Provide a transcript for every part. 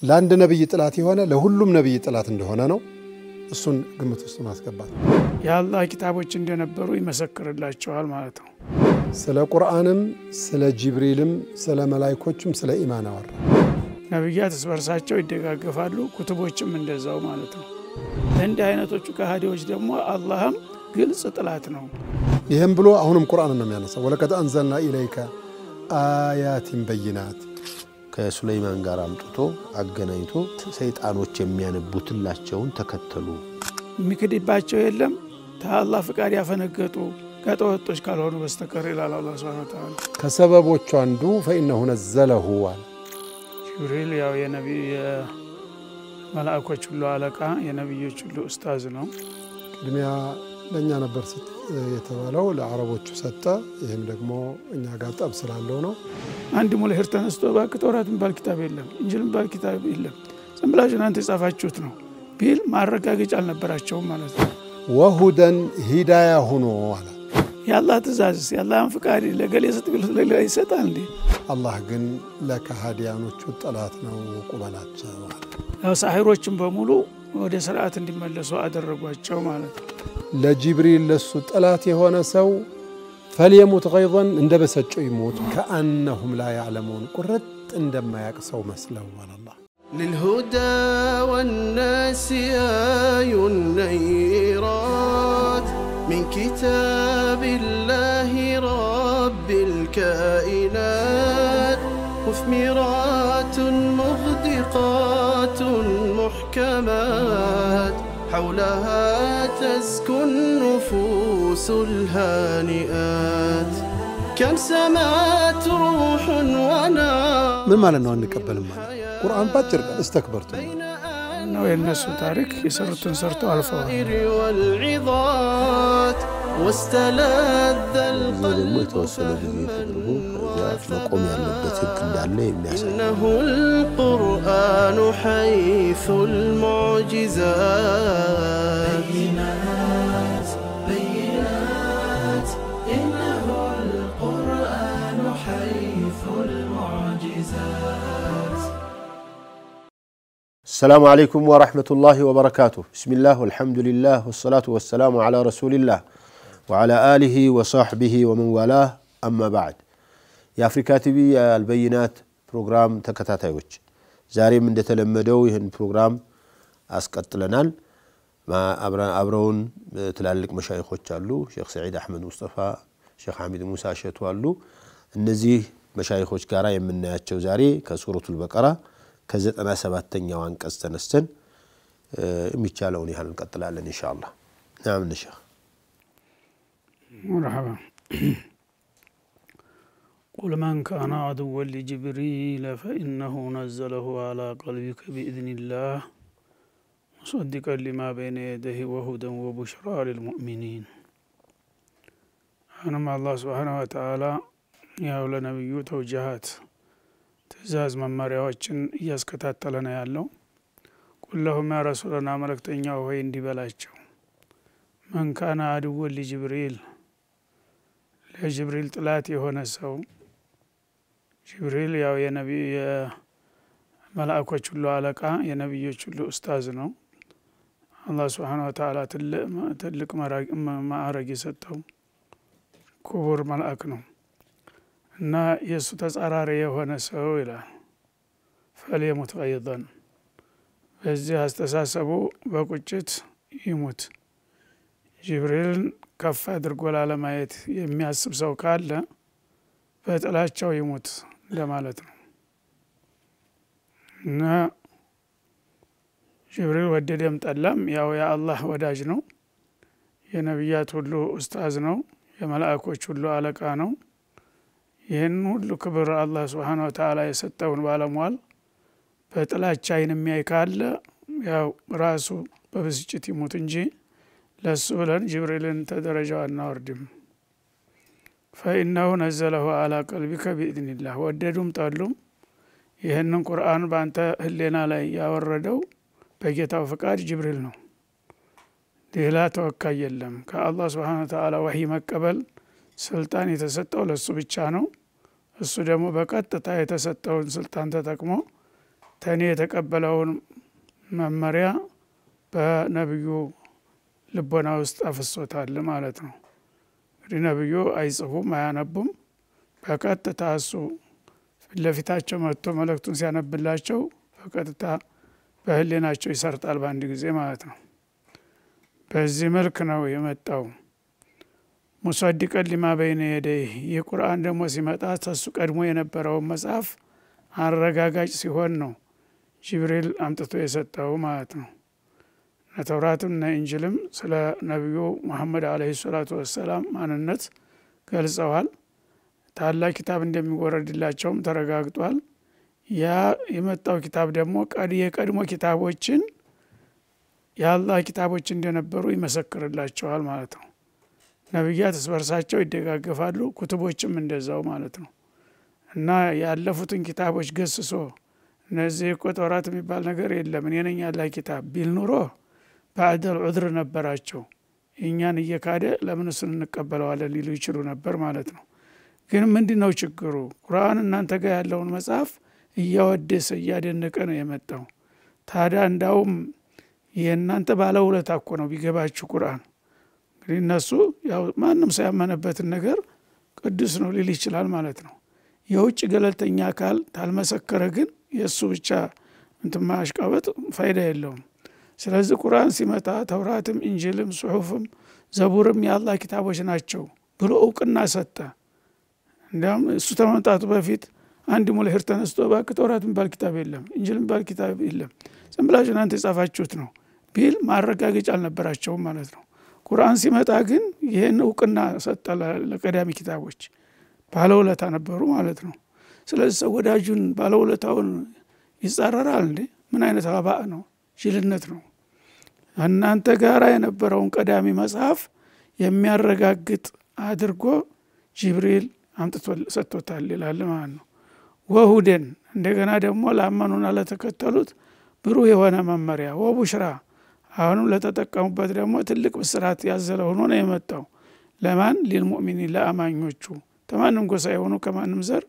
ለአንድ ነብይ ጥላት የሆነ ለሁሉም ነብይ ጥላት እንደሆነ ነው እሱን ግምት ውስጥ ማስገባት ያላህ ኪታቦች እንደነበሩ ይመሰክርላቸዋል ማለት ነው ስለ ቁርአንም ስለ ጅብሪልም ስለ መላእክቶችም ስለ ኢማን አወራ ነብያት ተስበርሳቸው ይደጋገፋሉ ኩቱቦችም እንደዛው ማለት ነው እንደ አይነቶቹ ከሃዲዎች ደግሞ አላህም ግልጽ ጥላት ነው ይሄም ብሎ አሁንም ቁርአን ነው የሚያነሳው ወለቀድ አንዘልና ኢለይከ አያቲን በይናት ከሱለይማን ጋር አምጥቶ አገናኝቶ ሰይጣኖች የሚያነቡትላቸውን ተከተሉ የሚከድባቸው የለም ታላህ ፍቃድ ያፈነገጡ ከጠወጦች ካልሆኑ በስተቀር ኢላላ አላህ Subhanahu Wa Ta'ala ከሰበቦቹ አንዱ فإنه نزله ጅብሪል ያው የነብይ መላእክቶች ሁሉ አለቃ የነብዮች ሁሉ ኡስታዝ ነው ቅድሚያ ለኛ ነበር የተባለው ለአረቦቹ ሰጣ ይሄም ደግሞ እኛ ጋር ጠብ ስላለው ነው አንድ ሙልሂር ተነስቶ ባክቶራትን ባልኪታብ የለም እንጅልም ባልኪታብ የለም ዝምብላችሁ እናንተ ጻፋችሁት ነው ቢል ማረጋገጫ አልነበራቸውም ማለት ነው ወሁደን ሂዳያ ሆኖ አለ ያላህ ትእዛዝ ያላህን ፍቃድ ለገሌ ስትብሉት ለገሌ ይሰጣል እንዴ አላህ ግን ለከሃዲያኖቹ ጠላት ነው ቁበላቸው ያው ሳሂሮችን በሙሉ ወደ ስርዓት እንዲመለሱ አደረጓቸው ማለት ነው ለጅብሪል ለሱ ጠላት የሆነ ሰው فليموت غيظا እንደበሰጨው ይሞት كأنهم لا يعلمون ቁርጥ እንደማያቅሰው መስለው والله للهدى والناس آي النيرات من كتاب الله رب الكائنات مثمرات مغدقات محكمات حولها تزكو النفوس الهانئات كم سمات روح ونار من مالنا نقبل ማለት ቁርአን ባጭር استكبرتم ነው የነሱ ታሪክ የሰሩትን ሰርተው አልፈዋል والعظات واستلذ القلب የተወሰነ ጊዜ ተደርጎ መቆም ያለበት ህግ እንዳለ የሚያሳይ إنه القرآن حيث المعجزات بينات إنه القرآن حيث المعجزات السلام عليكم ورحمة الله وبركاته بسم الله والحمد لله والصلاة والسلام على رسول الله وعلى آله وصحبه ومن والاه أما بعد يا أفريكا تي في البينات برنامج ተከታታዮች ዛሬም እንደተለመደው ይሄን ፕሮግራም አስቀጥለናል አብረውን ትላልቅ መሻይኾች አሉ ሼክ ሰዒድ አህመድ ሙስጠፋ ሼክ ሐሚድ ሙሳ ሸቱ አሉ እነዚህ መሻይኾች ጋራ የምናያቸው ዛሬ ከሱረቱል በቀራ ከ97ኛው አንቀጽ ተነስተን የሚቻለውን ያህል እንቀጥላለን ኢንሻአላህ نعم الشيخ مرحبا قل من كان عدوا لجبريل فإنه نزله على قلبك بإذن الله مصدقا لما بين يديه وهدى وبشرى للمؤمنين أنما الله سبحانه وتعالى يا نبي توجهات ትእዛዝ መመሪያዎችን እያስከታተለና ያለው ኩለሁም ያ ረሱላና መልእክተኛው ሆይ እንዲበላቸው ማን ካና አድወ ለጅብሪል ለጅብሪል ጥላት የሆነ ሰው ጅብሪል ያው የነብይ የመላእክቶች ሁሉ አለቃ የነብዮች ሁሉ ኡስታዝ ነው አላህ Subhanahu Wa Ta'ala ትልቅ ማዕረግ የሰጠው ክቡር መልአክ ነው እና የሱ ተጻራሪ የሆነ ሰው ይላል فليموت غيظا በዚህ አስተሳሰቡ በቁጭት ይሞት ጅብሪል ከፍ አድርጎ ለማየት የሚያስብ ሰው ካለ በጥላቻው ይሞት ለማለት ነው እና ጅብሪል ወደደም ጠላም ያው የአላህ ወዳጅ ነው የነብያት ሁሉ ኡስታዝ ነው የመላእክቶች ሁሉ አለቃ ነው ይሄን ሁሉ ክብር አላህ Subhanahu Wa Ta'ala የሰጠውን ባለሟል በጥላቻ የሚያይ ካለ ያው ራሱ በብስጭት ይሞት እንጂ ለሱ ብለን ጅብሪልን ተደረጃው አናወርድም فإنه نزله على قلبك بإذن الله ወደዱም ጠሉም ይሄንን ቁርአን ባንተ ህሊና ላይ ያወረደው በጌታው ፍቃድ ጅብሪል ነው ሌላ ተወካይ የለም ከአላህ Subhanahu Wa Ta'ala ወህይ መቀበል ስልጣን የተሰጠው ለሱ ብቻ ነው እሱ ደግሞ በቀጥታ የተሰጠውን ስልጣን ተጠቅሞ ተኔ የተቀበለውን መመሪያ በነብዩ ልቦና ውስጥ አፍሶታል ማለት ነው። እንግዲህ ነብዩ አይጽፉም አያነቡም። በቀጥታ እሱ ለፊታቸው መጥቶ መልእክቱን ሲያነብላቸው በቀጥታ በህሊናቸው ይሰርጣል በአንድ ጊዜ ማለት ነው። በዚህ መልክ ነው የመጣው። ሙሰዲቀን ሊማ በይነ የደይህ የቁርአን ደግሞ ሲመጣ ተሱ ቀድሞ የነበረውን መጽሐፍ አረጋጋጭ ሲሆን ነው ጅብሪል አምጥቶ የሰጠው ማለት ነው። ተውራትና ኢንጂልም ስለ ነብዩ መሐመድ አለይሂ ሰላቱ ወሰላም ማንነት ገልጸዋል። ታላቅ ኪታብ እንደሚወረድላቸውም ተረጋግጧል። ያ የመጣው ኪታብ ደግሞ የቀድሞ ኪታቦችን የአላህ ኪታቦች እንደነበሩ ይመሰክርላቸዋል ማለት ነው። ነብያት እስበርሳቸው ይደጋገፋሉ፣ ኩቱቦችም እንደዛው ማለት ነው። እና ያለፉትን ኪታቦች ገስሶ እነዚህ እኮ ተውራት የሚባል ነገር የለም እኔ ነኝ ያላህ ኪታብ ቢል ኑሮ ባዕደል ዑድር ነበራቸው። እኛን እየካደ ለምን እሱን እንቀበለዋለን ሊሉ ይችሉ ነበር ማለት ነው። ግን ምንድነው ችግሩ? ቁርአን እናንተ ጋር ያለውን መጽሐፍ እያወደሰ እያደነቀ ነው የመጣው። ታዲያ እንዳውም የእናንተ ባለውለታ እኮ ነው ቢገባችሁ ቁርአን። እንግዲህ እነሱ ያው ማንም ሳያመነበትን ነገር ቅዱስ ነው ሊል ይችላል ማለት ነው። የውጭ ገለልተኛ አካል ታልመሰከረ ግን የሱ ብቻ እንትን ማሽቃበጥ ፋይዳ የለውም። ስለዚህ ቁርአን ሲመጣ ተውራትም ኢንጂልም ሱሑፍም ዘቡርም የአላህ ኪታቦች ናቸው ብሎ እውቅና ሰጠ። እንደም እሱ ተመምጣቱ በፊት አንድ ሙልሂር ተነስቶ ባክ ተውራት የሚባል ኪታብ የለም ኢንጂል የሚባል ኪታብ የለም ዝም ብላችሁ እናንተ የጻፋችሁት ነው ቢል ማረጋገጫ አልነበራቸውም ማለት ነው። ቁርአን ሲመጣ ግን ይሄን እውቅና ሰጠ ለቀዳሚ ኪታቦች ባለውለታ ነበሩ ማለት ነው። ስለዚህ ሰው ወዳጁን ባለውለታውን ይጻረራል እንዴ? ምን አይነት አባእ ነው? ጅልነት ነው። እናንተ ጋራ የነበረውን ቀዳሚ መጽሐፍ የሚያረጋግጥ አድርጎ ጅብሪል አምጥቶ ሰጥቶታል ይላል ማለት ነው። ወሁደን እንደገና ደግሞ ላመኑና ለተከተሉት ብሩህ የሆነ መመሪያ ወቡሽራ አሁንም ለተጠቀሙበት ደግሞ ትልቅ ብስራት ያዘለ ሆኖ ነው የመጣው። ለማን ሊልሙእሚኒን ለአማኞቹ ተማንም ጎሳ የሆኑ ከማንም ዘር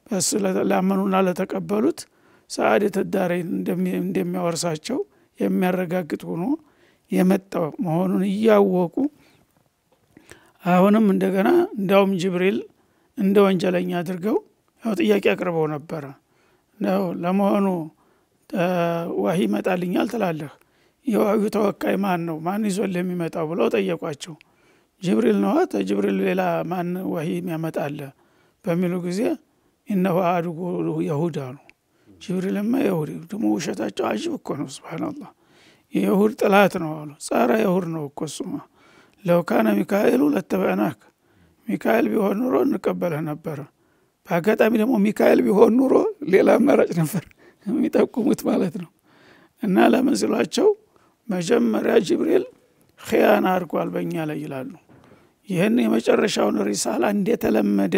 በስ ላመኑና ለተቀበሉት ሰዓደተ ዳረይን እንደሚያወርሳቸው የሚያረጋግጥ ሆኖ የመጣው መሆኑን እያወቁ አሁንም እንደገና እንዳውም ጅብሪል እንደ ወንጀለኛ አድርገው ያው ጥያቄ አቅርበው ነበር ነው ለመሆኑ ወህይ መጣልኛል ትላለህ የወህዩ ተወካይ ማን ነው ማን ይዞል የሚመጣው ብለው ጠየቋቸው። ጅብሪል ነው ጅብሪል ሌላ ማን ወህይ የሚያመጣል በሚሉ ጊዜ ኢነሁ አድጉ ይሁዳ ነው። ጅብሪልማ ይሁዲ ደሞ ውሸታቸው አጅብ እኮ ነው ሱብሃንአላህ። የይሁድ ጥላት ነው አሉ ጻራ ይሁድ ነው እኮ እሱማ ለው ካነ ሚካኤል ለተበናክ ሚካኤል ቢሆን ኑሮ እንቀበልህ ነበር። በአጋጣሚ ደግሞ ሚካኤል ቢሆን ኑሮ ሌላ አማራጭ ነበር የሚጠቁሙት ማለት ነው። እና ለምንስላቸው መጀመሪያ ጅብሪል ኺያና አርጓል በእኛ ላይ ይላሉ። ይሄን የመጨረሻውን ሪሳላ እንደተለመደ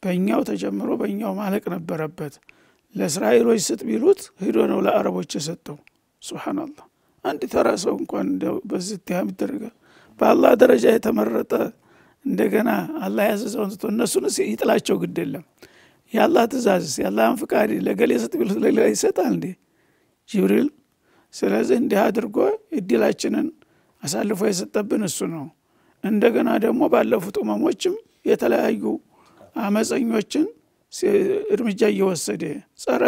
በእኛው ተጀምሮ በእኛው ማለቅ ነበረበት። ለእስራኤሎች ስጥ ቢሉት ሄዶ ነው ለአረቦች የሰጠው። ሱብሃንአላህ አንድ ተራሰው እንኳን በዚህ ተያም ይደረጋል። በአላህ ደረጃ የተመረጠ እንደገና አላህ ያዘዘውን ስቶ እነሱን ይጥላቸው ግድ የለም። የአላህ ትእዛዝ የአላህን ፍቃድ ለገሌ ስጥ ቢሉት ለሌላ ይሰጣል እንዴ ጅብሪል? ስለዚህ እንዲህ አድርጎ እድላችንን አሳልፎ የሰጠብን እሱ ነው። እንደገና ደግሞ ባለፉት ኡመሞችም የተለያዩ አመፀኞችን እርምጃ እየወሰደ ጸረ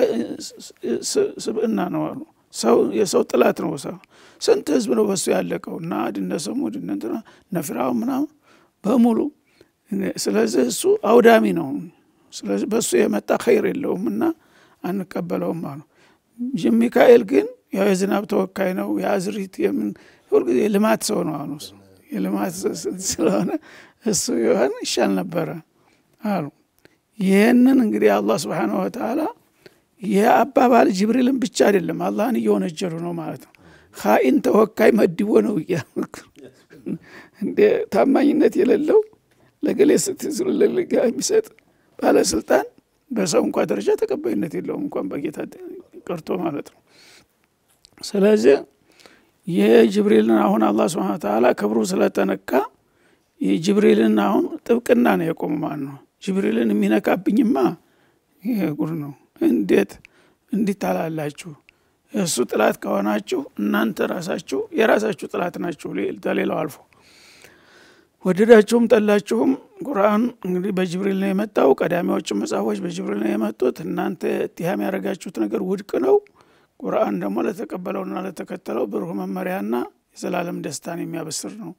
ስብዕና ነው አሉ። ሰው የሰው ጥላት ነው ሰው ስንት ህዝብ ነው በሱ ያለቀው እና አድነ ሰሙድ እንትና ነፍራው ምናምን በሙሉ። ስለዚህ እሱ አውዳሚ ነው። ስለዚህ በሱ የመጣ ኸይር የለውምና አንቀበለውም አሉ። ሚካኤል ግን ያው የዝናብ ተወካይ ነው ያዝሪት የምን ሁልጊዜ ልማት ሰው ነው አሉ። የልማት ስለሆነ እሱ ይሆን ይሻል ነበር አሉ። ይሄንን እንግዲህ አላህ Subhanahu Wa Ta'ala የአባባል ጅብሪልን ብቻ አይደለም አላህን እየወነጀሉ ነው ማለት ነው። ኻኢን ተወካይ መድቦ ነው ያልኩ እንደ ታማኝነት የሌለው ለገሌ ስትዝልልጋ የሚሰጥ ባለስልጣን በሰው እንኳን ደረጃ ተቀባይነት የለውም እንኳን በጌታ ቀርቶ ማለት ነው። ስለዚህ የጅብሪልን አሁን አላህ Subhanahu Wa Ta'ala ክብሩ ስለተነካ የጅብሪልን አሁን ጥብቅና ነው የቆመው ማለት ነው። ጅብሪልን የሚነካብኝማ ይሄ ጉድ ነው። እንዴት እንዲታላላችሁ እሱ ጥላት ከሆናችሁ እናንተ ራሳችሁ የራሳችሁ ጥላት ናችሁ ለሌላው አልፎ ወደዳችሁም ጠላችሁም ቁርአን እንግዲህ በጅብሪል ነው የመጣው ቀዳሚዎቹ መጻፎች በጅብሪል ነው የመጡት እናንተ ኢትሃም ያረጋችሁት ነገር ውድቅ ነው ቁርአን ደግሞ ለተቀበለውና ለተከተለው ብሩህ መመሪያና የዘላለም ደስታን የሚያበስር ነው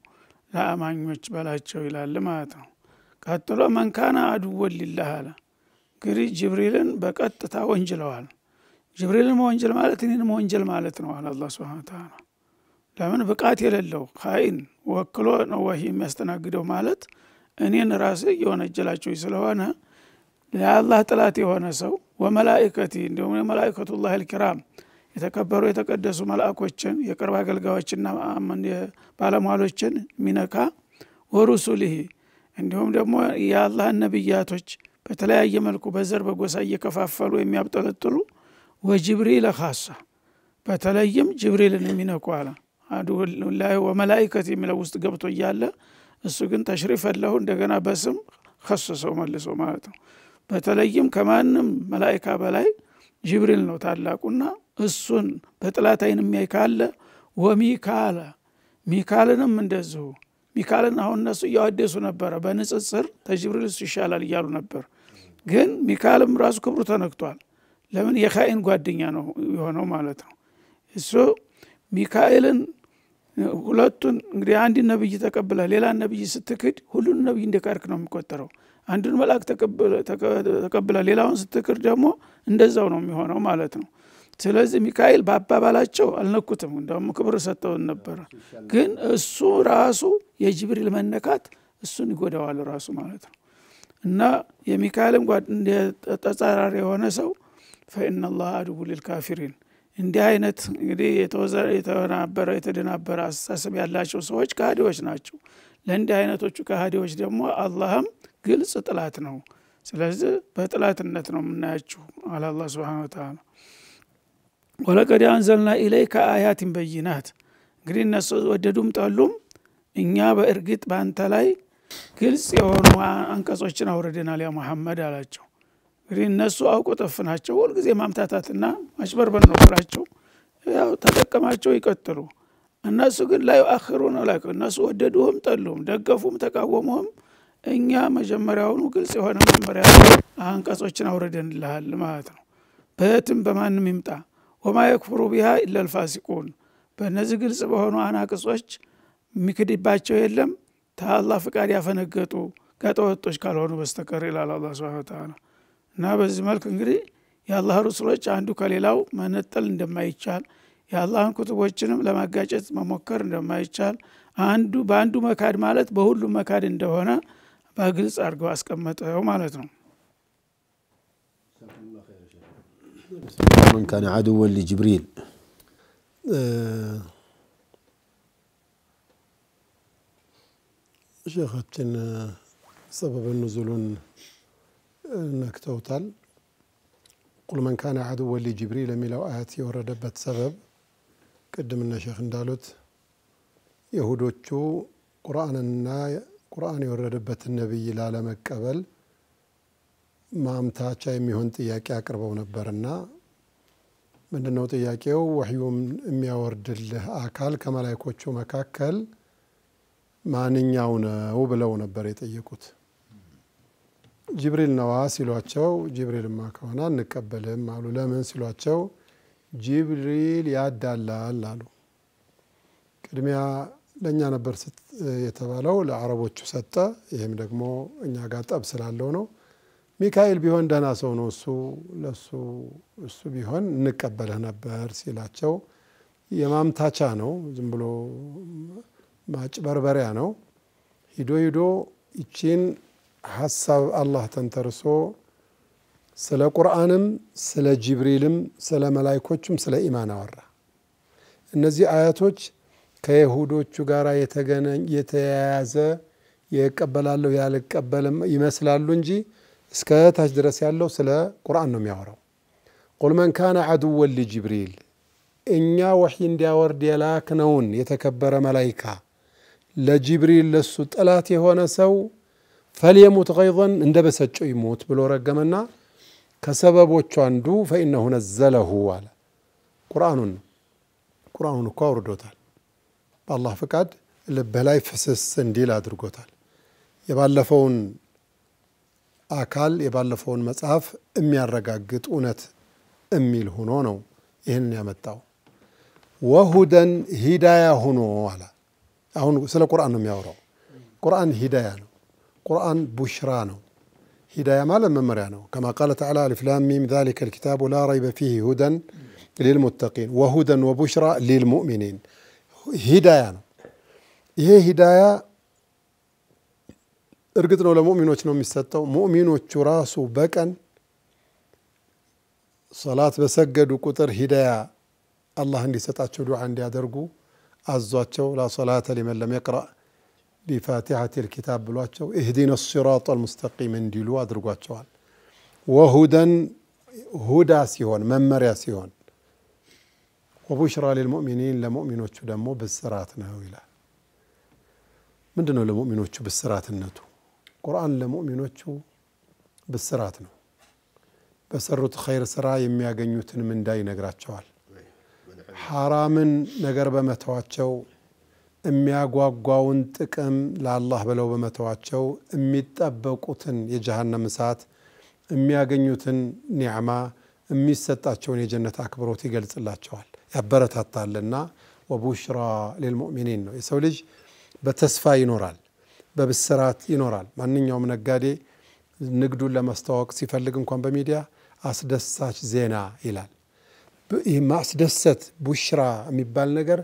ለአማኞች በላቸው ይላል ማለት ነው ቀጥሎ መንካና አድወ ሊላህ አለ እንግዲህ ጅብሪልን በቀጥታ ወንጅለዋል ጅብሪልን ወንጀል ማለት እኔን ወንጀል ማለት ነው አለ አላህ Subhanahu Wa Ta'ala ለምን ብቃት የሌለው ኻይን ወክሎ ነው ወህይ የሚያስተናግደው ማለት እኔን ራሴ የወነጀላችሁ ስለሆነ ለአላህ ጥላት የሆነ ሰው ወመላእክቲ እንደውም መላእክቱላህ الكرام የተከበሩ የተቀደሱ መላእክቶችን የቅርብ አገልጋዮችና ባለሟሎችን ሚነካ ወሩሱሊሂ እንደውም ደግሞ የአላህ ነብያቶች በተለያየ መልኩ በዘር በጎሳ እየከፋፈሉ የሚያብጠለጥሉ ወጅብሪል ኻሳ በተለይም ጅብሪልን የሚነኩ አለ አዱላህ ወመላእክቲ የሚለው ውስጥ ገብቶ ይያለ እሱ ግን ተሽሪፍ አለው እንደገና በስም خصصው መልሶ ማለት ነው በተለይም ከማንም መላእክታ በላይ ጅብሪል ነው ታላቁና እሱን በጥላት አይን የሚያይካለ ወሚካኤል ሚካኤልንም እንደዚሁ ሚካኤልን አሁን እነሱ ያወደሱ ነበር በንጽጽር ተጅብሪል ይሻላል ይያሉ ነበር ግን ሚካኤልም ራሱ ክብሩ ተነክቷል ለምን የኻይን ጓደኛ ነው የሆነው ማለት ነው እሱ ሚካኤልን ሁለቱን እንግዲህ አንድ ነብይ ተቀበለ ሌላ ነብይ ስትክድ ሁሉን ነብይ እንደካርክ ነው የሚቆጠረው አንዱን መልአክ ተቀበለ ሌላውን ስትክድ ደግሞ እንደዛው ነው የሚሆነው ማለት ነው ስለዚህ ሚካኤል በአባባላቸው አልነኩትም እንደውም ክብር ሰጠው ነበር ግን እሱ ራሱ የጅብሪል መነካት እሱን ይጎዳዋል ራሱ ማለት ነው እና የሚካኤልም ጓደኛ ተጻራሪ የሆነ ሰው فإن الله عدو للكافرين እንዲህ አይነት እንግዲህ የተደናበረ አስተሳሰብ ያላቸው ሰዎች ካህዲዎች ናቸው ለእንዲህ አይነቶቹ ካህዲዎች ደግሞ አላህም ግልጽ ጥላት ነው ስለዚህ በጥላትነት ነው የምናያችሁ አለ አላህ Subhanahu Wa Ta'ala ወለቀድ አንዘልና ኢለይከ አያቲን በይናት እንግዲህ እነሱ ወደዱም ጠሉም እኛ በእርግጥ ባንተ ላይ ግልጽ የሆኑ አንቀጾችን አውርደናል ያ መሐመድ አላቸው እንግዲህ እነሱ አውቆ ጠፍናቸው ሁሉ ጊዜ ማምታታትና ማሽበርበር ነው ስራቸው ያው ተጠቀማቸው ይቀጥሉ እነሱ ግን ላይ አخሩን አላቀ እነሱ ወደዱም ጠሉም ደገፉም ተቃወሙም እኛ መጀመሪያውኑ ግልጽ የሆነ መመሪያ አንቀጾችን አውርደንልሃል ማለት ነው በየትም በማንም ይምጣ ወማ يكفر بها الا الفاسقون በእነዚህ ግልጽ በሆኑ አናቅጾች የሚክድባቸው የለም ታላህ ፍቃድ ያፈነገጡ ጋጠወጦች ካልሆኑ በስተቀር ይላል አላህ Subhanahu Wa Ta'ala እና በዚህ መልኩ እንግዲህ የአላህ ረሱሎች አንዱ ከሌላው መነጠል እንደማይቻል የአላህን ኩቱቦችንም ለማጋጨት መሞከር እንደማይቻል አንዱ በአንዱ መካድ ማለት በሁሉ መካድ እንደሆነ በግልጽ አድርገው አስቀመጠው ማለት ነው من كان عدوا لجبريل شيخاتنا سبب النزول نكتوتال قل من كان عدوا لجبريل ميلو آيات يوردبت سبب قدمنا شيخ اندالوت يهودوچو قرآن يوردبت النبي لا لمقبل ማምታቻ የሚሆን ጥያቄ አቅርበው ነበርና ምንድነው ጥያቄው ወህዩም የሚያወርድልህ አካል ከመላእክቶቹ መካከል ማንኛው ነው ብለው ነበር የጠየቁት ጅብሪል ነው ሲሏቸው ጅብሪልማ ከሆነ እንቀበልም አሉ ለምን ሲሏቸው ጅብሪል ያዳላል አሉ ቅድሚያ ለኛ ነበር የተባለው ለአረቦቹ ሰጠ ይሄም ደግሞ እኛ ጋር ጠብ ስላለው ነው ሚካኤል ቢሆን ደና ሰው ነው እሱ ቢሆን እንቀበልህ ነበር ሲላቸው የማምታቻ ነው ዝም ብሎ ማጭበርበሪያ ነው ሂዶ እቺን ሐሳብ አላህ ተንተርሶ ስለ ቁርአንም ስለ ጅብሪልም ስለ መላእክቶችም ስለ ኢማን አወራ እነዚህ አያቶች ከይሁዶቹ ጋራ የተያያዘ የቀበላለው ያልቀበልም ይመስላሉ እንጂ እስከ ታች ድረስ ያለው ስለ ቁርአን ነው የሚያወራው قل من كان عدوا لجبريل እኛ ወህይ እንዲያወርድ የላክነውን የተከበረ መላእክታ ለጅብሪል ለሱ ጥላት የሆነ ሰው فليموت غيظا እንደበሰጨው ይሞት ብሎ ረገመና ከሰበቦቹ አንዱ ፈኢነሁ ነዘለሁ አለ ቁርአኑን እኮ አውርዶታል። በአላህ ፍቃድ ልብህ ላይ ፍስስ እንዲል አድርጎታል። የባለፈውን አካል የባለፈውን መጽሐፍ የሚያረጋግጥ እውነት የሚል ሆኖ ነው ይህንን ያመጣው። ወሁደን ሂዳያ ሆኖ አለ። አሁን ስለ ቁርአን ነው የሚያወራው። ቁርአን ሂዳያ ነው። ቁርአን ቡሽራ ነው። ሂዳያ ማለት መመሪያ ነው። ከማ ቃለ ተዓላ አሊፍ ላም ሚም ዛሊከ ልኪታቡ ላ ረይበ ፊህ ሁደን ሊልሙተቂን ወሁደን ወቡሽራ ሊልሙእሚኒን። ሂዳያ ነው። ይሄ ሂዳያ እርግጥ ነው ለሙእሚኖች ነው የሚሰጠው። ሙእሚኖቹ ራሱ በቀን ሰላት በሰገዱ ቁጥር ሂዳያ አላህ እንዲሰጣቸው ዱዓ እንዲያደርጉ አዟቸው ላ ሰላተ ሊመን ለም የቅረእ ቢፋቲሐት ልኪታብ ብሏቸው እህዲነ ሲራጥ አልሙስተቂም እንዲሉ አድርጓቸዋል። ወሁደን ሁዳ ሲሆን መመሪያ ሲሆን ወቡሽራ ሊልሙእሚኒን ለሙእሚኖቹ ደግሞ ብስራት ነው ይላል። ምንድን ነው ለሙእሚኖቹ ብስራትነቱ? ቁርአን ለሙእሚኖቹ ብስራት ነው። በሰሩት ኸይር ስራ የሚያገኙትን ምንዳ ይነግራቸዋል። ሐራምን ነገር በመተዋቸው የሚያጓጓውን ጥቅም ለአላህ ብለው በመተዋቸው የሚጠበቁትን የጀሃነም እሳት የሚያገኙትን ኒዕማ የሚሰጣቸውን የጀነት አክብሮት ይገልጽላቸዋል፣ ያበረታታልና። ወቡሽራ ሊልሙእሚኒን ነው። የሰው ልጅ በተስፋ ይኖራል፣ በብስራት ይኖራል። ማንኛውም ነጋዴ ንግዱን ለማስተዋወቅ ሲፈልግ እንኳን በሚዲያ አስደሳች ዜና ይላል። ይህ ማስደሰት ቡሽራ የሚባል ነገር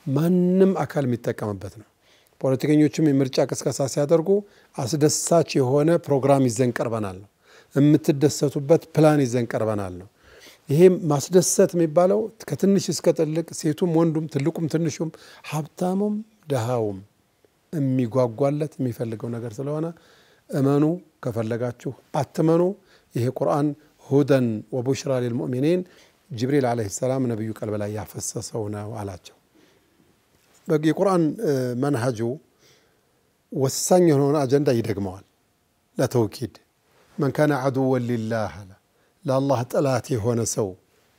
ማንም አካል የሚጠቀምበት ነው። ፖለቲከኞችም የምርጫ ቅስቀሳ ሲያደርጉ አስደሳች የሆነ ፕሮግራም ይዘን ቀርበናል ነው፣ የምትደሰቱበት ፕላን ይዘን ቀርበናል ነው። ይሄ ማስደሰት የሚባለው ከትንሽ እስከ ትልቅ፣ ሴቱም ወንዱም፣ ትልቁም ትንሹም፣ ሀብታሙም ደሃውም የሚጓጓለት የሚፈልገው ነገር ስለሆነ እመኑ፣ ከፈለጋችሁ አትመኑ። ይሄ ቁርአን ሁደን ወቡሽራ ሊልሙእሚኒን ጅብሪል ዓለይሂ ሰላም ነቢዩ ቀልብ ላይ ያፈሰሰው ነው አላቸው። የቁርአን መንሃጁ ወሳኝ የሆነውን አጀንዳ ይደግመዋል ለተውኪድ። መን ካነ ዐዱወን ሊላህ አለ፣ ለአላህ ጠላት የሆነ ሰው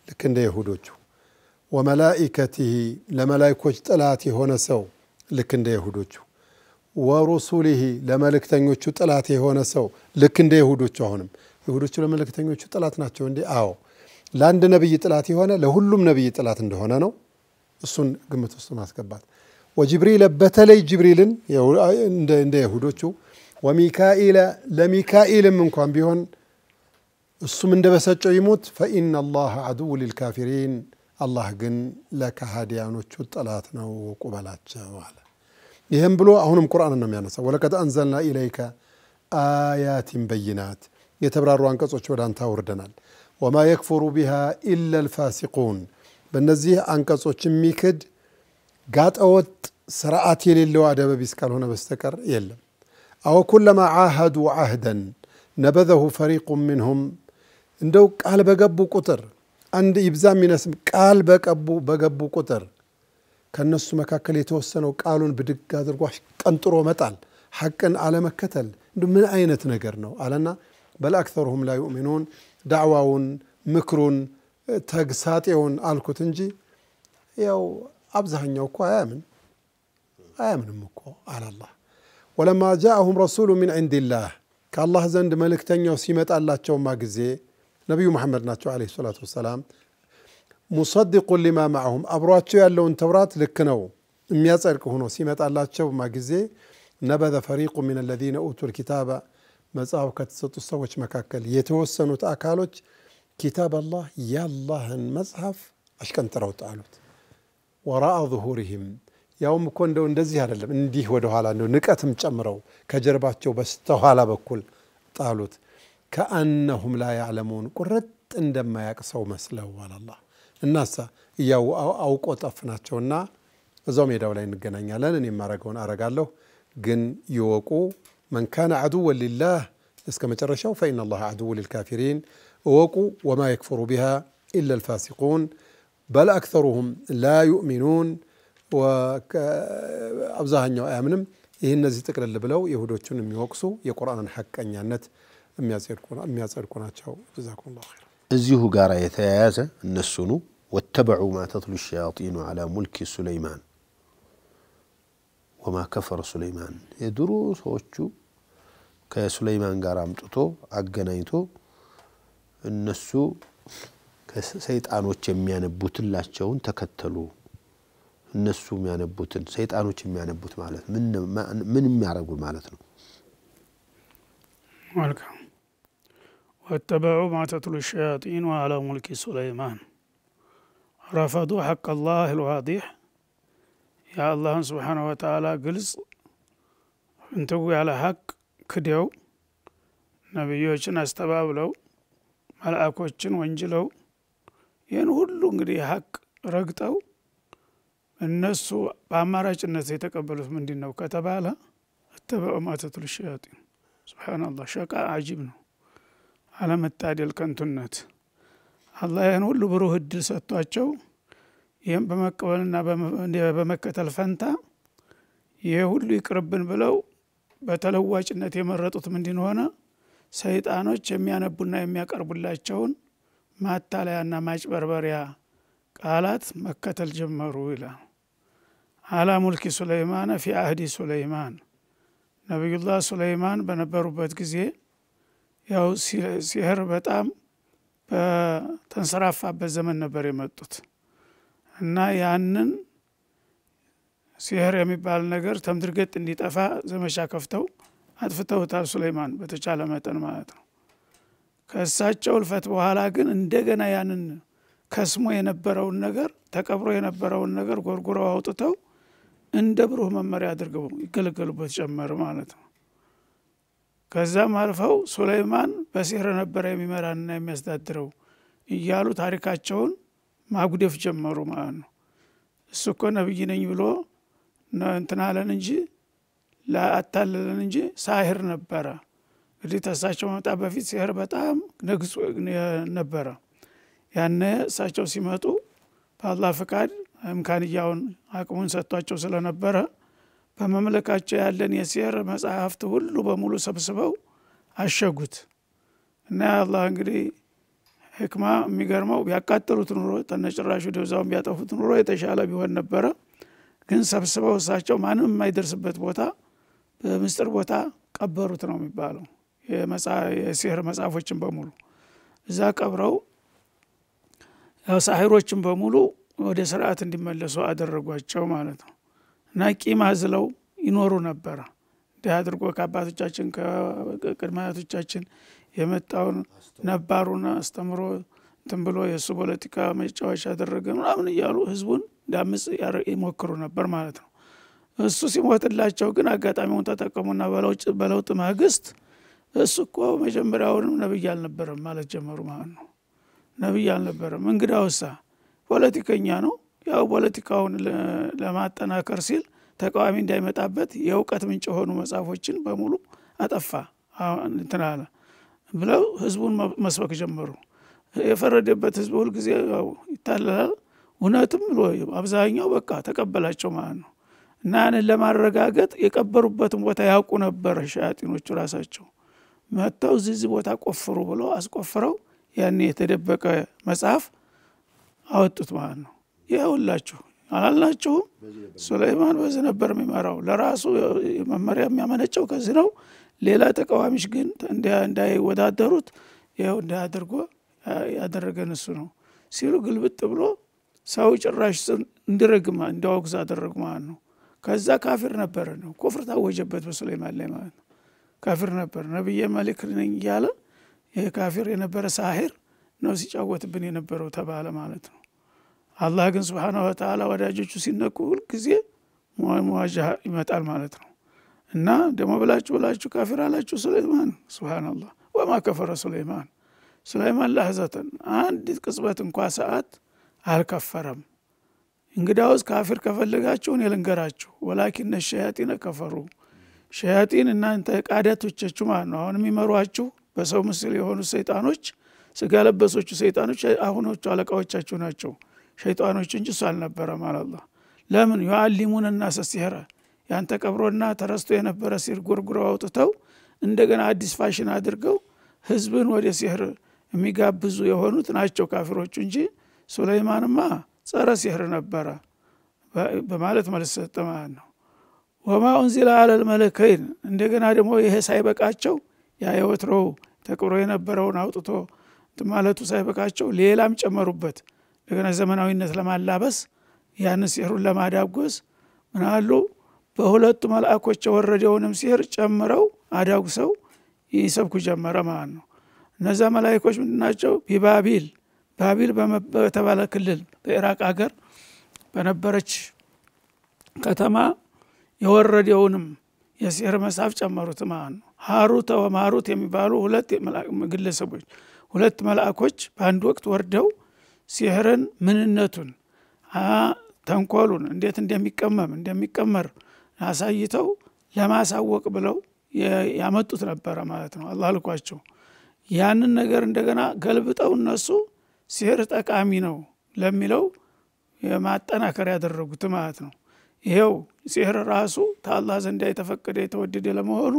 ልክ እንደ ይሁዶቹ፣ ወመላኢከቲሂ ለመላይኮች ጠላት የሆነ ሰው ልክ እንደ ይሁዶቹ፣ ወሩሱሊሂ ለመልእክተኞቹ ጠላት የሆነ ሰው ልክ እንደ ይሁዶቹ። አሁንም ይሁዶቹ ለመልእክተኞቹ ጠላት ናቸው እንዴ? አዎ። ለአንድ ነብይ ጠላት የሆነ ለሁሉም ነብይ ጠላት እንደሆነ ነው። እሱን ግምት ውስጥ ማስገባት። ወጅብሪል በተለይ ጅብሪልን እንደ ይሁዶቹ፣ ወሚካኤል ለሚካኤልም እንኳን ቢሆን እሱም እንደበሰጨው ይሙት፣ ፈኢነ አላህ ዐዱው ሊልካፊሪን አላህ ግን ለከሃዲያኖቹ ጠላት ነው ቁበላቸው አለ። ይህም ብሎ አሁንም ቁርአን ነው የሚያነሳው። ወለቀድ አንዘልና ኢለይከ አያቲን በይናት የተብራሩ አንቀጾች ወደ አንተ አውርደናል። ወማ የክፉሩ ቢሃ ኢላ ልፋሲቁን በእነዚህ አንቀጾች የሚክድ ጋጠወጥ ስርዓት የሌለው አደበቢስ ካልሆነ በስተቀር የለም። አው ኩለማ ዓሃዱ ዓህደን ነበዘሁ ፈሪቁን ሚንሁም እንደው ቃል በገቡ ቁጥር አንድ ይብዛ የሚነስም ቃል በገቡ ቁጥር ከነሱ መካከል የተወሰነው ቃሉን ብድግ አድርጎ ቀንጥሮ መጣል፣ ሐቅን አለመከተል ምን አይነት ነገር ነው አለና በል አክተሩሁም ላ ዩእሚኑን ዳዕዋውን ምክሩን ተግሳጤውን አልኩት እንጂ ያው አብዛኛው እኮ አያምንም እኮ አላህ። ወለማ ጃአሁም ረሱሉ ሚን ዒንዲላህ ከአላህ ዘንድ መልእክተኛው ሲመጣላቸውማ ጊዜ ነቢዩ መሐመድ ናቸው ዓለይሂ ሰላቱ ወሰላም ሙሰድቁን ሊማ ማዕሁም አብሯቸው ያለውን ተውራት ልክ ነው የሚያጸድቅ ሆኖ ሲመጣላቸውማ ጊዜ ነበዘ ፈሪቁ ሚን አለዚነ ኡቱል ኪታበ መጽሐፍ ከተሰጡት ሰዎች መካከል የተወሰኑት አካሎች ኪታብ አላህ የአላህን መጽሐፍ አሽቀንጥረው ጣሉት። ወራአ ዙሁሪሂም ያውም እኮ እንደዚህ አይደለም፣ እንዲህ ወደኋላ ንቀትም ጨምረው ከጀርባቸው በስተኋላ በኩል ጣሉት። ከአነሁም ላ ያዕለሙን ቁርጥ እንደማያቅ ሰው መስለው አላህ። እናሳ እያው አውቆ ጠፍ ናቸውና እዛው ሜዳው ላይ እንገናኛለን፣ እኔ የማረገውን አረጋለሁ። ግን ይወቁ መን ካነ ዐዱወን ሊላህ እስከ መጨረሻው ፈኢነ አላህ ዐዱው ሊልካፊሪን እወቁ። ወማ የክፍሩ ቢሃ ኢላ ልፋሲቁን በል አክተሩሁም ላ ዩእሚኑን አብዛኛው አያምንም። ይህ እነዚህ ጥቅልል ብለው ይሁዶቹን የሚወቅሱ የቁርአንን ሐቀኛነት የሚያጸድቁ ናቸው። ጀዛኩሙላሁ ኸይር። እዚሁ ጋር የተያያዘ እነሱኑ ወተበዑ ማ ተትሉ ሸያጢኑ ዐላ ሙልኪ ሱለይማን ወማ ከፈረ ሱለይማን የድሮ ሰዎቹ ከሱለይማን ጋር አምጥቶ አገናኝቶ እነሱ ከሰይጣኖች የሚያነቡትላቸውን ተከተሉ። እነሱ የሚያነቡትን ሰይጣኖች የሚያነቡት ማለት ምን የሚያረጉ ማለት ነው? መልካም ወተበዑ ማ ተትሉ ሸያጢኑ ዐላ ሙልኪ ሱለይማን ረፈዱ ሐቅ አላህ አልዋዲህ የአላህን ስብሓነሁ ወተዓላ ግልጽ እንትጉ ያለ ሐቅ ክደው ነቢዮችን አስተባብለው መልአኮችን ወንጅለው ይህን ሁሉ እንግዲህ ሐቅ ረግጠው እነሱ በአማራጭነት የተቀበሉት ምንድነው ከተባለ ተበዑ ማ ተትሉ ሸያጢን። ሱብሃንአላህ ሸቃ አጂብ ነው። አለመታደል ከንቱነት። አላህ ይህን ሁሉ ብሩህ እድል ሰጥቷቸው ይህም በመቀበልና በመከተል ፈንታ ይሄ ሁሉ ይቅርብን ብለው በተለዋጭነት የመረጡት ምንድን ሆነ? ሰይጣኖች የሚያነቡና የሚያቀርቡላቸውን ማታለያና ማጭበርበሪያ ቃላት መከተል ጀመሩ ይላል። አላ ሙልኪ ሱለይማን ፊ አህዲ ሱለይማን ነቢዩላህ ሱለይማን በነበሩበት ጊዜ ያው ሲህር በጣም በተንሰራፋበት ዘመን ነበር የመጡት እና ያንን ሲህር የሚባል ነገር ተምድርገጥ እንዲጠፋ ዘመቻ ከፍተው አጥፍተውታል ሱለይማን በተቻለ መጠን ማለት ነው። ከእሳቸው እልፈት በኋላ ግን እንደገና ያንን ከስሞ የነበረውን ነገር ተቀብሮ የነበረውን ነገር ጎርጉረው አውጥተው እንደ ብሩህ መመሪያ አድርገው ይገለገሉበት ጀመሩ ማለት ነው። ከዛም አልፈው ሱለይማን በሲህር ነበር የሚመራና የሚያስተዳድረው እያሉ ታሪካቸውን ማጉደፍ ጀመሩ ማለት ነው። እሱ እኮ ነብይ ነኝ ብሎ እንትን አለን እንጂ ላአታለለን እንጂ ሳህር ነበረ። እንግዲህ ተሳቸው መጣ በፊት ሲህር በጣም ነግሶ ነበረ። ያነ እሳቸው ሲመጡ በአላህ ፍቃድ እምካንያውን አቅሙን ሰጥቷቸው ስለነበረ በመምለካቸው ያለን የሲህር መጽሐፍት ሁሉ በሙሉ ሰብስበው አሸጉት እና አላህ እንግዲህ ህክማ የሚገርመው ቢያቃጥሉት ኑሮ ተነጭራሹ ደውዛውን ቢያጠፉት ኑሮ የተሻለ ቢሆን ነበረ። ግን ሰብስበው እሳቸው ማንም የማይደርስበት ቦታ በምስጥር ቦታ ቀበሩት ነው የሚባለው። የሲህር መጽሐፎችን በሙሉ እዛ ቀብረው ያው ሳሂሮችን በሙሉ ወደ ስርዓት እንዲመለሱ አደረጓቸው ማለት ነው። እና ቂም አዝለው ይኖሩ ነበር። እንዲህ አድርጎ ከአባቶቻችን ከቅድመ አያቶቻችን የመጣውን ነባሩን አስተምሮ እንትን ብሎ የእሱ ፖለቲካ መጫወቻ አደረገ ምናምን እያሉ ህዝቡን እንዳምጽ ይሞክሩ ነበር ማለት ነው። እሱ ሲሞትላቸው ግን አጋጣሚውን ተጠቀሙና በለውጥ ማግስት እሱ እኮ መጀመሪያውንም ነብይ አልነበረም ማለት ጀመሩ ማለት ነው። ነብይ አልነበረም እንግዳውሳ ፖለቲከኛ ነው። ያው ፖለቲካውን ለማጠናከር ሲል ተቃዋሚ እንዳይመጣበት የእውቀት ምንጭ ሆኑ መጽሐፎችን በሙሉ አጠፋ እንትን አለ ብለው ህዝቡን መስበክ ጀመሩ። የፈረደበት ህዝብ ሁሉ ጊዜ ያው ይታለላል። እውነትም ብሎ አብዛኛው በቃ ተቀበላቸው ማለት ነው። እና ያንን ለማረጋገጥ የቀበሩበትን ቦታ ያውቁ ነበር ሸያጢኖቹ ራሳቸው። መተው እዚህ ቦታ ቆፍሩ ብለው አስቆፍረው ያን የተደበቀ መጽሐፍ አወጡት ማለት ነው። ይኸውላችሁ አላልናችሁም? ሱለይማን በዚህ ነበር የሚመራው። ለራሱ መመሪያ የሚያመነጨው ከዚህ ነው። ሌላ ተቃዋሚዎች ግን እንዳይወዳደሩት ይኸው እንዳያደርጎ ያደረገን እሱ ነው ሲሉ ግልብጥ ብሎ ሰው ጭራሽ እንዲረግማ እንዲያወግዝ አደረጉ ማለት ነው። ከዛ ካፊር ነበር ነው ኩፍር ታወጀበት በሱለይማን ላይ ማለት ነው። ካፊር ነበር ነብይ መሊክ ነኝ እያለ ይሄ ካፊር የነበረ ሳሂር ነው ሲጫወትብን የነበረው ተባለ ማለት ነው። አላህ ግን Subhanahu Wa Ta'ala ወዳጆቹ ሲነቁ ሁሉ ጊዜ ሙዋጃህ ይመጣል ማለት ነው። እና ደሞ ብላችሁ ካፊር አላችሁ ሱለይማን ሱብሃንአላህ ወማ ከፈረ ሱለይማን ለህዘተን አንዲት ቅጽበት እንኳን ሰዓት አልከፈረም። እንግዳውስ ካፊር ከፈለጋችሁ እኔ ልንገራችሁ ወላኪን ሸያጢን ከፈሩ ሸያጢን እናንተ ቃዳቶቻችሁ ማለት ነው አሁን የሚመሯችሁ በሰው ምስል የሆኑ ሰይጣኖች ስጋ ለበሶቹ ሰይጣኖች አሁኖቹ አለቃዎቻችሁ ናቸው ሸይጣኖች እንጂ እሱ አልነበረም አላህ። ለምን يعلمون الناس السحر ያንተ ቀብሮና ተረስቶ የነበረ ሲር ጉርጉሮ አውጥተው እንደገና አዲስ ፋሽን አድርገው ህዝብን ወደ ሲህር የሚጋብዙ የሆኑት ናቸው ካፊሮቹ እንጂ ሱለይማንማ ጸረ ሲህር ነበረ በማለት መልስ ሰጠ ማለት ነው። ወማ እንዚለ አለል መለከይን እንደገና ደግሞ ይሄ ሳይበቃቸው ያ የወትሮው ተቅብሮ የነበረውን አውጥቶ ማለቱ ሳይበቃቸው ሌላም ጨመሩበት እንደገና ዘመናዊነት ለማላበስ ያን ሲህሩን ለማዳጎስ ምናሉ በሁለቱ መልአኮች የወረደውንም ሲህር ጨምረው አዳጉሰው ይሰብኩ ጀመረ ማለት ነው። እነዛ መላእክቶች ምንድናቸው? ቢባቢል ባቢል በተባለ ክልል በኢራቅ ሀገር በነበረች ከተማ የወረደውንም የሲህር መጽሐፍ ጨመሩት ማለት ነው። ሃሩት ወማሩት የሚባሉ ሁለት ግለሰቦች ሁለት መልአኮች በአንድ ወቅት ወርደው ሲህርን ምንነቱን ተንኮሉን እንዴት እንደሚቀመር አሳይተው ለማሳወቅ ብለው ያመጡት ነበር ማለት ነው። አላህ ልኳቸው ያንን ነገር እንደገና ገልብጠው እነሱ ሲህር ጠቃሚ ነው ለሚለው የማጠናከር ያደረጉት ማለት ነው። ይሄው ሲህር ራሱ ታላህ ዘንድ የተፈቀደ የተወደደ ለመሆኑ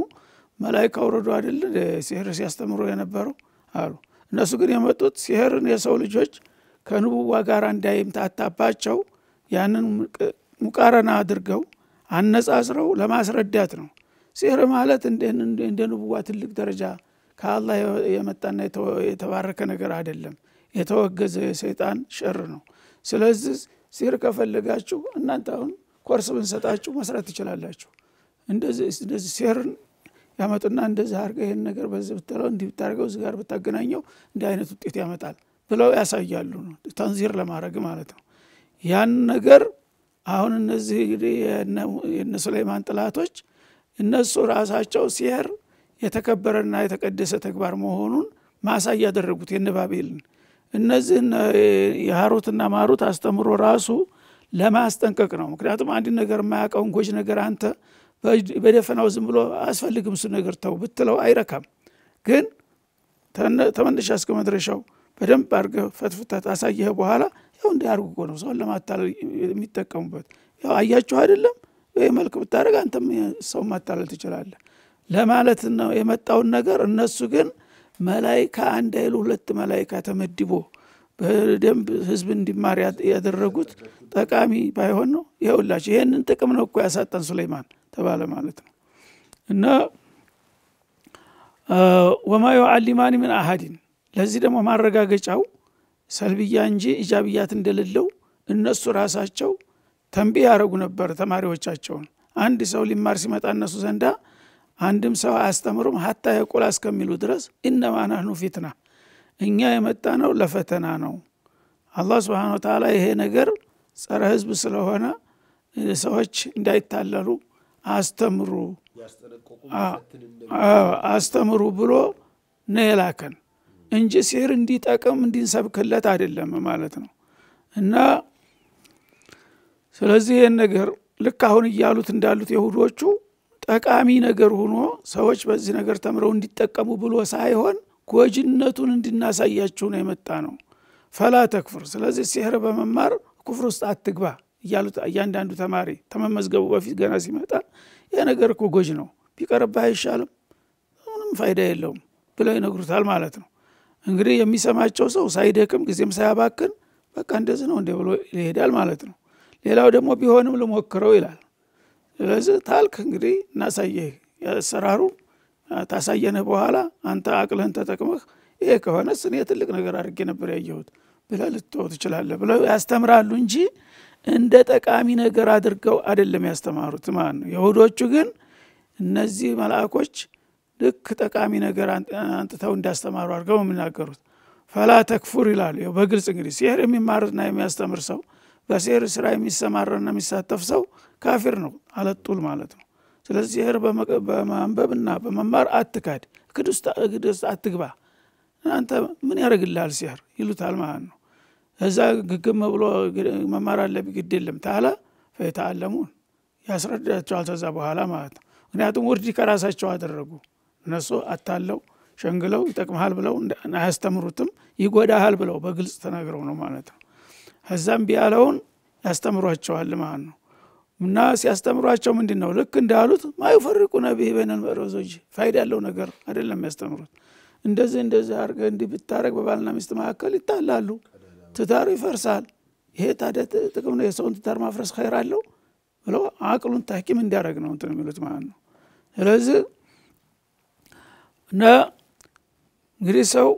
መላእክት አውረዱ አይደል ሲህር ሲያስተምሩ የነበረው አሉ። እነሱ ግን የመጡት ሲህርን የሰው ልጆች ከንቡዋ ጋር እንዳይምታታባቸው ያንን ሙቃረና አድርገው አነጻጽረው ለማስረዳት ነው። ሲህር ማለት እንደ ንቡዋ ትልቅ ደረጃ ከአላህ የመጣና የተባረከ ነገር አይደለም፣ የተወገዘ የሰይጣን ሸር ነው። ስለዚህ ሲህር ከፈለጋችሁ እናንተ አሁን ኮርስ ብንሰጣችሁ መስራት ትችላላችሁ። እንደዚህ ሲህርን ያመጡና እንደዚህ አድርገህ ይሄን ነገር በዚህ ብትለው እንዲህ ብታርገው እዚህ ጋር ብታገናኘው እንዲህ አይነት ውጤት ያመጣል ብለው ያሳያሉ ነው ተንዚር ለማድረግ ማለት ነው። ያን ነገር አሁን እነዚህ የነ ሱለይማን ጥላቶች እነሱ ራሳቸው ሲህር የተከበረና የተቀደሰ ተግባር መሆኑን ማሳያ ያደረጉት የነባቢልን እነዚህ የሃሩትና ማሩት አስተምሮ ራሱ ለማስጠንቀቅ ነው። ምክንያቱም አንድ ነገር የማያውቀውን ጎጅ ነገር አንተ በደፈናው ዝም ብሎ አስፈልግም እሱ ነገር ተው ብትለው አይረካም። ግን ተመንደሻ እስከ መድረሻው በደንብ አድርገህ ፈትፍተህ አሳየህ በኋላ ያው እንዲያርጉ ነው ሰው ለማታለል የሚጠቀሙበት። ያው አያችሁ አይደለም በመልክ ብታረግ አንተም ሰው ማታለል ትችላለህ ለማለት ነው የመጣውን ነገር። እነሱ ግን መላእክት አንድ አይሉ ሁለት መላእክት ተመድቦ በደንብ ህዝብ እንዲማር ያደረጉት ጠቃሚ ባይሆን ነው። ይኸውላችሁ ይሄንን ጥቅም ነው እኮ ያሳጣን ሱለይማን ተባለ ማለት ነው። እና ወማ يعلمان من احد ለዚህ ደግሞ ማረጋገጫው ሰልብያ እንጂ ኢጃብያት እንደሌለው እነሱ ራሳቸው ተንቢህ ያረጉ ነበር ተማሪዎቻቸውን። አንድ ሰው ሊማር ሲመጣ እነሱ ዘንዳ አንድም ሰው አስተምሩም hatta يقول እስከሚሉ ድረስ انما نحن فتنه እኛ የመጣነው ለፈተና ነው። አላህ Subhanahu Wa Ta'ala ይሄ ነገር ጸረ ህዝብ ስለሆነ ሰዎች እንዳይታለሉ አስተምሩ ብሎ ነው የላከን እንጂ ሲህር እንዲጠቅም እንዲንሰብክለት አይደለም ማለት ነው። እና ስለዚህ ይሄን ነገር ልክ አሁን ይያሉት እንዳሉት ይሁዶቹ ጠቃሚ ነገር ሆኖ ሰዎች በዚህ ነገር ተምረው እንዲጠቀሙ ብሎ ሳይሆን ጎጅነቱን እንድናሳያችሁ ነው የመጣ ነው። ፈላ ተክፍር ስለዚህ ሲህር በመማር ኩፍር ውስጥ አትግባ ይያሉት እያንዳንዱ ተማሪ ተመመዝገቡ በፊት ገና ሲመጣ ያ ነገር እኮ ጎጅ ነው ቢቀርባ አይሻልም ምንም ፋይዳ የለውም ብለው ይነግሩታል ማለት ነው። እንግዲህ የሚሰማቸው ሰው ሳይደክም ጊዜም ሳያባክን በቃ እንደዚህ ነው እንደ ብሎ ይሄዳል ማለት ነው። ሌላው ደግሞ ቢሆንም ልሞክረው ይላል። ስለዚህ ታልክ እንግዲህ እናሳየህ ያሰራሩ ታሳየነ በኋላ አንተ አቅልህን ተጠቅመህ ይሄ ከሆነስ እኔ ትልቅ ነገር አድርጌ ነበር ያየሁት ብለህ ልትተው ትችላለህ ብለው ያስተምራሉ እንጂ እንደ ጠቃሚ ነገር አድርገው አይደለም ያስተማሩት ማለት ነው። ይሁዶቹ ግን እነዚህ መልአኮች ልክ ጠቃሚ ነገር አንተው እንዳስተማሩ አድርገው የሚናገሩት ፈላ ተክፉር ይላል። ያው በግልጽ እንግዲህ ሲህር የሚማርና የሚያስተምር ሰው በሲህር ስራ የሚሰማርና የሚሳተፍ ሰው ካፊር ነው አለጡል ማለት ነው። ስለዚህ ሲህር በማንበብና በመማር አትካድ ቅዱስ አትግባ አንተ ምን ያደርግልሃል ሲህር ይሉታል ማለት ነው። እዛ ግግም ብሎ መማር አለብህ ግድ የለም ታላ ፈይተዓለሙን ያስረዳቸዋል ተዛ በኋላ ማለት ነው። ምክንያቱም ውርድ ከራሳቸው አደረጉ እነሱ አታለው ሸንግለው ይጠቅማል ብለው አያስተምሩትም ይጎዳሃል ብለው በግልጽ ተናግረው ነው ማለት ነው። ከዛም ቢያለውን ያስተምሯቸዋል ማለት ነው። እና ሲያስተምሯቸው ምንድነው ልክ እንዳሉት ማይፈርቁ ነብይ በነን መረዞጅ ፋይዳ ያለው ነገር አይደለም ያስተምሩት እንደዚህ አርገ እንዲህ ብታረግ በባልና ሚስት መካከል ይጣላሉ ትዳር ይፈርሳል ይሄ ታዲያ ጥቅም ነው የሰውን ትዳር ማፍረስ ኸይር አለው ብሎ አቅሉን ታኪም እንዲያረግ ነው እንትን የሚሉት ማለት ነው ስለዚህ እንግዲህ ሰው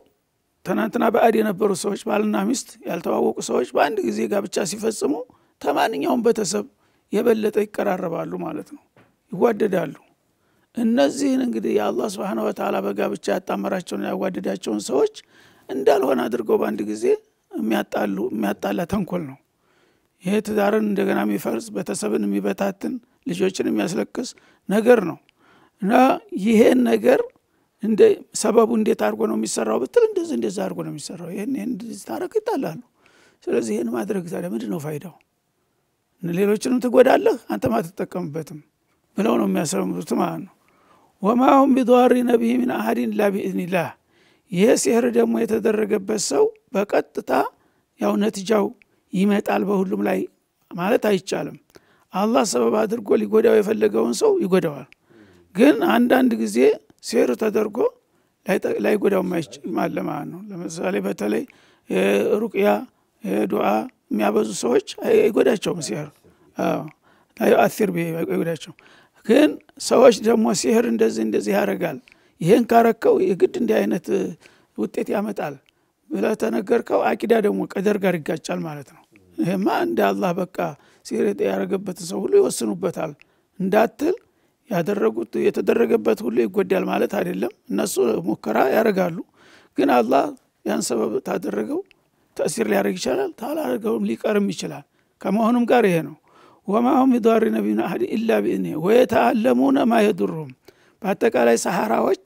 ተናንተና ባዕድ የነበሩ ሰዎች ባልና ሚስት ያልተዋወቁ ሰዎች በአንድ ጊዜ ጋብቻ ሲፈጽሙ ተማንኛውም በተሰብ የበለጠ ይቀራረባሉ ማለት ነው ይዋደዳሉ እነዚህን እንግዲህ የአላህ Subhanahu Wa Ta'ala በጋብቻ ያጣመራቸውን ያዋደዳቸውን ሰዎች እንዳልሆነ አድርገው በአንድ ጊዜ የሚያጣላ ተንኮል ነው ይሄ ትዳርን እንደገና የሚፈርስ በተሰብን የሚበታትን ልጆችን የሚያስለቅስ ነገር ነው እና ይሄን ነገር እንደ ሰበቡ እንዴት አድርጎ ነው የሚሰራው ብትል እንደዚህ አድርጎ ነው የሚሰራው ይሄን ታረቅ ይጣላሉ ስለዚህ ይሄን ማድረግ ታዲያ ምንድነው ፋይዳው ሌሎችንም ትጎዳለህ አንተ ማትጠቀምበትም ብለው ነው የሚያሰሩት ማለት ነው وما هم بضارين به من احد الا باذن الله ይሄ ሲህር ደግሞ የተደረገበት ሰው በቀጥታ ያው ነትጃው ይመጣል በሁሉም ላይ ማለት አይቻልም አላህ ሰበብ አድርጎ ሊጎዳው የፈለገውን ሰው ይጎዳዋል ግን አንዳንድ ጊዜ ሲህር ተደርጎ ላይ ጎዳው ማለት ነው ለምሳሌ በተለይ ሩቅያ ዱዓ የሚያበዙ ሰዎች አይጎዳቸውም ሲህር ላይ አثر ቢጎዳቸው ግን ሰዎች ደግሞ ሲህር እንደዚህ ያረጋል ይሄን ካረከው የግድ እንዲህ አይነት ውጤት ያመጣል ብለ ተነገርከው አቂዳ ደግሞ ቀደር ጋር ይጋጫል ማለት ነው ይሄማ እንደ አላህ በቃ ሲህር ያረገበት ሰው ሁሉ ይወስኑበታል እንዳትል ያደረጉት የተደረገበት ሁሉ ይጎዳል ማለት አይደለም እነሱ ሙከራ ያረጋሉ ግን አላህ ያን ሰበብ ታደረገው ተእሲር ሊያረግ ይችላል ታላረገውም ሊቀርም ይችላል ከመሆኑም ጋር ይሄ ነው وما هم بضارين به احد الا باذنه ويتعلمون ما يضرهم በአጠቃላይ ሰሃራዎች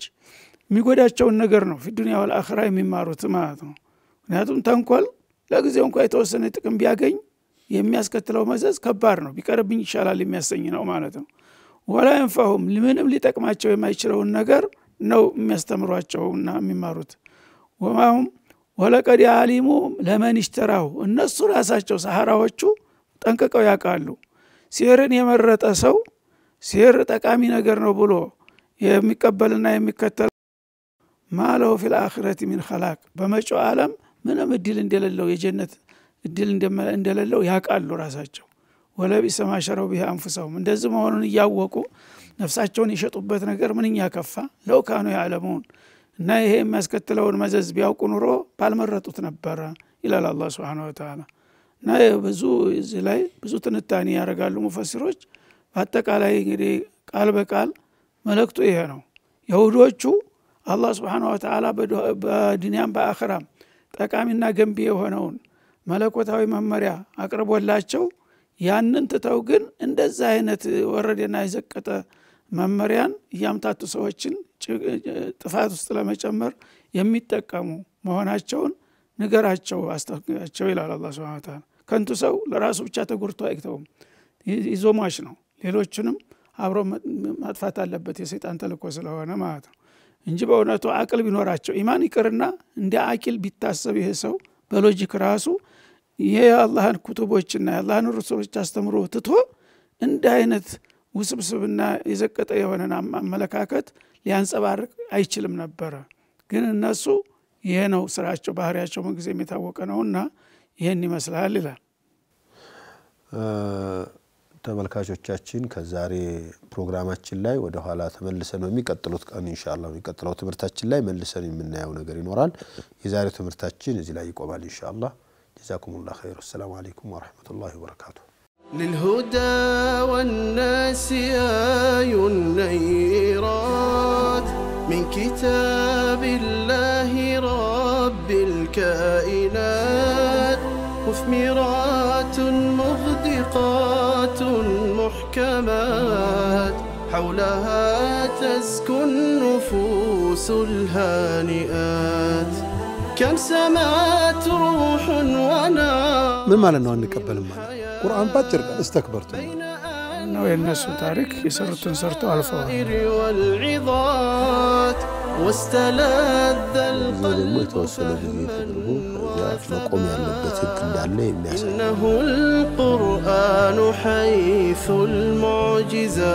የሚጎዳቸውን ነገር ነው في والآخرة የሚማሩት ማለት ነው ምክንያቱም ተንኮል ለጊዜው እንኳን የተወሰነ ጥቅም ቢያገኝ የሚያስከትለው መዘዝ ከባድ ነው ቢቀርብኝ ይሻላል የሚያሰኝ ነው ማለት ነው ولا ينفعهم ለምንም ሊጠቅማቸው የማይችለውን ነገር ነው የሚያስተምሯቸውና የሚማሩት وما هم ولقد علموا لمن اشتراه እነሱ ራሳቸው ሰሃራዎቹ ጠንቀቀው ያቃሉ ሲህርን የመረጠ ሰው ሲህር ጠቃሚ ነገር ነው ብሎ የሚቀበልና የሚከተል ማለው في الاخره من خلاق በመጪው ዓለም ምንም እድል እንደሌለው የጀነት እድል እንደሌለው ያቃሉ ራሳቸው ወለቢሰ ማሸረው ቢህ አንፈሰው እንደዚህ መሆኑን ያወቁ ነፍሳቸውን ይሸጡበት ነገር ምንኛ ከፋ ለው ካኑ ያለሙን እና ይሄ የሚያስከትለውን መዘዝ ቢያውቁ ኑሮ ባልመረጡት ነበር ይላል አላህ Subhanahu Wa Ta'ala እና ብዙ እዚህ ላይ ብዙ ትንታኔ ያረጋሉ ሙፈሲሮች በአጠቃላይ እንግዲህ ቃል በቃል መልእክቱ ይሄ ነው ይሁዶቹ አላህ Subhanahu Wa Ta'ala በዱንያም በአኺራም ጠቃሚና ገንቢ የሆነውን መለኮታዊ መመሪያ አቅርቦላቸው ያንን ተተው ግን እንደዛ አይነት ወረደና ይዘቀጠ መመሪያን ያምታቱ ሰዎችን ጥፋት ውስጥ ለመጨመር የሚጠቀሙ መሆናቸውን ነገራቸው አስተካክላቸው ይላል አላህ Subhanahu Wa Ta'ala ከንቱ ሰው ለራሱ ብቻ ተጎርቶ አይተውም ይዞማሽ ነው ሌሎችንም አብሮ ማጥፋት አለበት የሰይጣን ተልኮ ስለሆነ ማለት ነው እንጂ በእውነቱ አቅል ቢኖራቸው ኢማን ይቅርና እንደ አቂል ቢታሰብ ይሄ ሰው በሎጂክ ራሱ ይሄ አላህን ኩቱቦችና የአላህን ረሱሎች አስተምሮ ትቶ እንደ አይነት ውስብስብና የዘቀጠ የሆነ አመለካከት ሊያንጸባርቅ አይችልም ነበር ግን እነሱ ይሄ ነው ስራቸው ባህሪያቸው ምን ጊዜ የሚታወቀ ነውና ይሄን ይመስላል ይላል ተመልካቾቻችን ከዛሬ ፕሮግራማችን ላይ ወደ ኋላ ተመልሰን ነው የሚቀጥሉት ቀን ኢንሻአላህ የሚቀጥለው ትምርታችን ላይ መልሰን የምናየው ነገር ይኖራል የዛሬው ትምርታችን እዚህ ላይ ይቆማል ኢንሻአላህ ጀዛኩሙላህ ኸይር ሰላም አለይኩም ወራህመቱላሂ ወበረካቱ للهدى والناس آي النيرات من كتاب الله رب الكائنات مثمرات مغدقات محكمات حولها تزكو النفوس الهانئات كم سمعت روح ونار من مالنا نقبل مالنا قرآن باجر استكبرتم ነው የነሱ ታሪክ የሰሩትን ሰርተው አልፈዋል والعظات واستلذ القلب መቆም ያለበት ህግ እንዳለ የሚያሳይ إنه القرآن حيث المعجزات